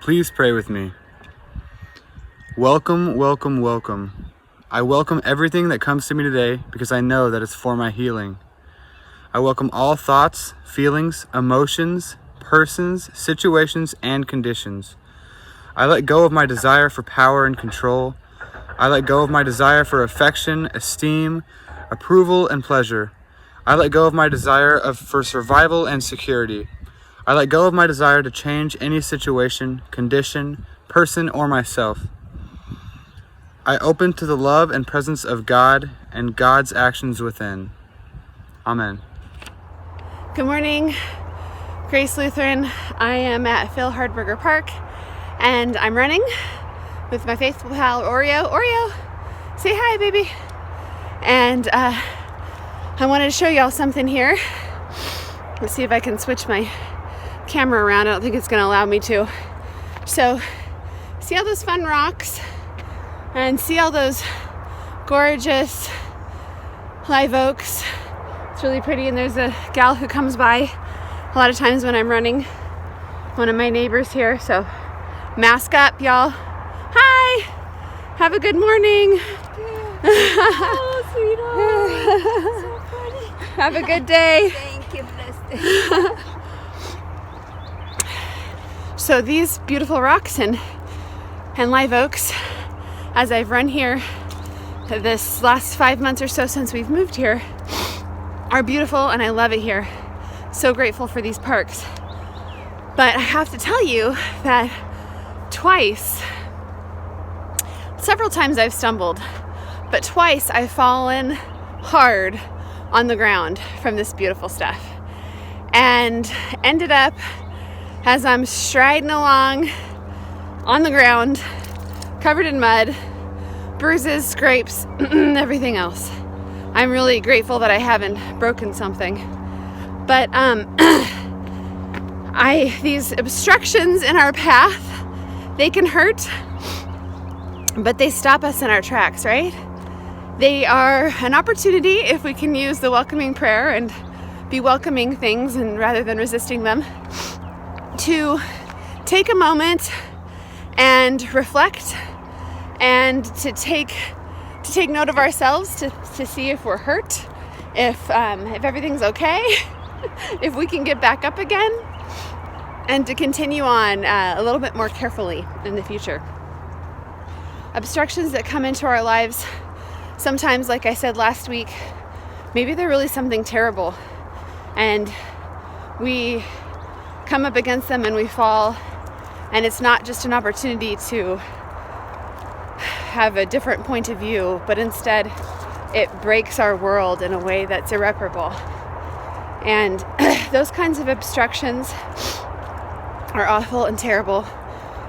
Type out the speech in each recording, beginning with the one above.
Please pray with me. Welcome, welcome, welcome. I welcome everything that comes to me today because I know that it's for my healing. I welcome all thoughts, feelings, emotions, persons, situations, and conditions. I let go of my desire for power and control. I let go of my desire for affection, esteem, approval, and pleasure. I let go of my desire for survival and security. I let go of my desire to change any situation, condition, person, or myself. I open to the love and presence of God and God's actions within. Amen. Good morning, Grace Lutheran. I am at Phil Hardberger Park and I'm running with my faithful pal Oreo. Oreo, say hi, baby. And I wanted to show y'all something here. Let's see if I can switch my camera around. I don't think it's going to allow me to. So, see all those fun rocks and see all those gorgeous live oaks. It's really pretty, and there's a gal who comes by a lot of times when I'm running, one of my neighbors here. So mask up, y'all. Hi, have a good morning. Oh, sweetheart. So pretty. Have a good day. Thank you, blessed. So these beautiful rocks and live oaks, as I've run here this last 5 months or so since we've moved here, are beautiful, and I love it here. So grateful for these parks. But I have to tell you that several times I've stumbled, but twice I've fallen hard on the ground from this beautiful stuff and ended up, as I'm striding along on the ground, covered in mud, bruises, scrapes, everything else. I'm really grateful that I haven't broken something. But these obstructions in our path, they can hurt, but they stop us in our tracks, right? They are an opportunity, if we can use the welcoming prayer and be welcoming things and rather than resisting them, to take a moment and reflect and to take note of ourselves, to see if we're hurt, if everything's okay, if we can get back up again, and to continue on a little bit more carefully in the future. Obstructions that come into our lives, sometimes, like I said last week, maybe they're really something terrible, and we come up against them and we fall, and it's not just an opportunity to have a different point of view, but instead it breaks our world in a way that's irreparable. And those kinds of obstructions are awful and terrible,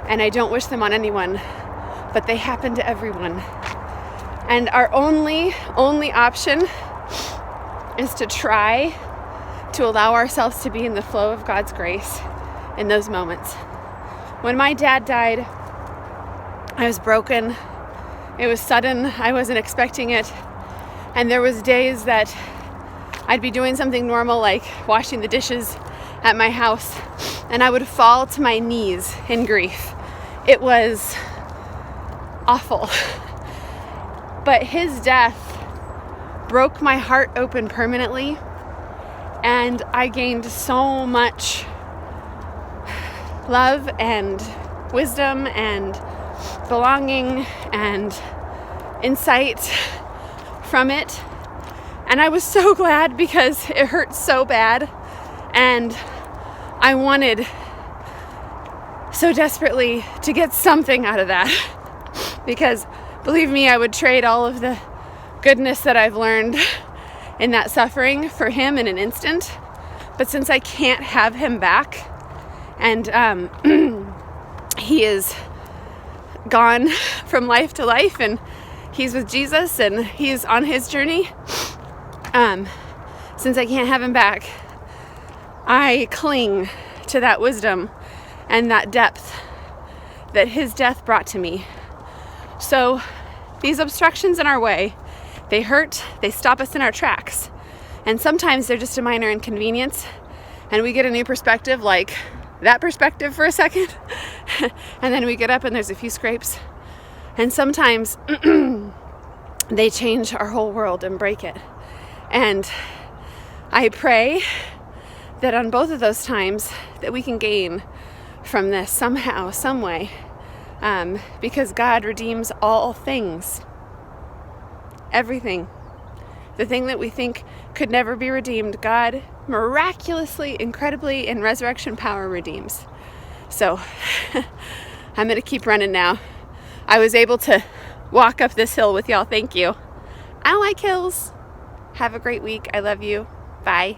and I don't wish them on anyone, but they happen to everyone. And our only option is to try to allow ourselves to be in the flow of God's grace in those moments. When my dad died, I was broken. It was sudden. I wasn't expecting it. And there was days that I'd be doing something normal, like washing the dishes at my house, and I would fall to my knees in grief. It was awful. But his death broke my heart open permanently, and I gained so much love and wisdom and belonging and insight from it. And I was so glad, because it hurt so bad, and I wanted so desperately to get something out of that, because believe me, I would trade all of the goodness that I've learned in that suffering for him in an instant. But since I can't have him back, and he is gone from life to life, and he's with Jesus and he's on his journey, since I can't have him back, I cling to that wisdom and that depth that his death brought to me. So these obstructions in our way, they hurt, they stop us in our tracks, and sometimes they're just a minor inconvenience, and we get a new perspective, like, that perspective for a second. And then we get up and there's a few scrapes. And sometimes they change our whole world and break it. And I pray that on both of those times that we can gain from this somehow, some way, because God redeems all things, everything. The thing that we think could never be redeemed, God miraculously, incredibly, in resurrection power redeems. So I'm going to keep running now. I was able to walk up this hill with y'all. Thank you. I don't like hills. Have a great week. I love you. Bye.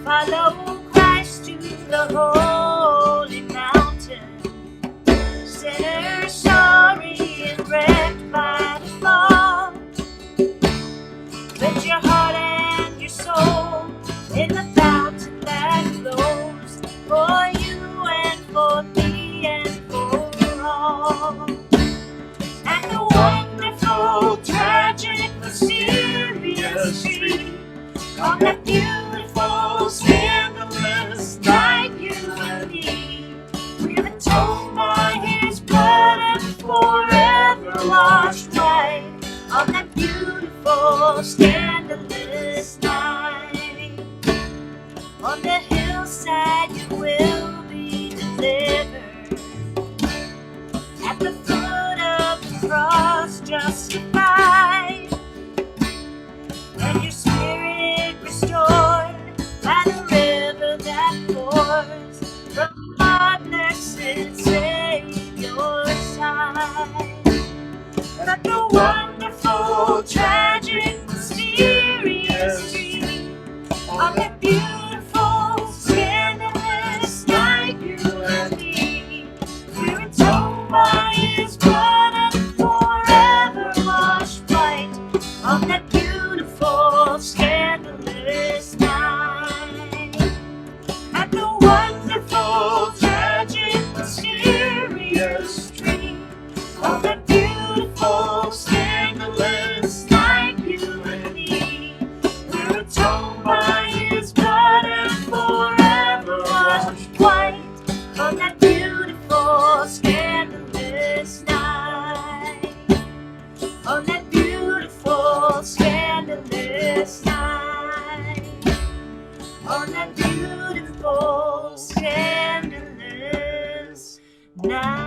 Follow Christ to the holy mountain. Sinner sorry and wrecked by the fall. Put your heart and your soul in the fountain that flows for you and for me and for all. And the wonderful, tragic, mysterious stream on that beautiful, scandalous night, you and me. We've been told by His blood and forever washed white on that beautiful, scandalous night. On the hillside you will be delivered. At the foot of the cross justified. And your spirit restored by the river that pours from our blessed Savior's side. But the wonderful, tragic, mysterious dream of that beautiful, scandalous night, you and me. We were told by His blood and forever washed white on that beautiful, scandalous night. And the wonderful, tragic, mysterious dream of that beautiful, scandalous now.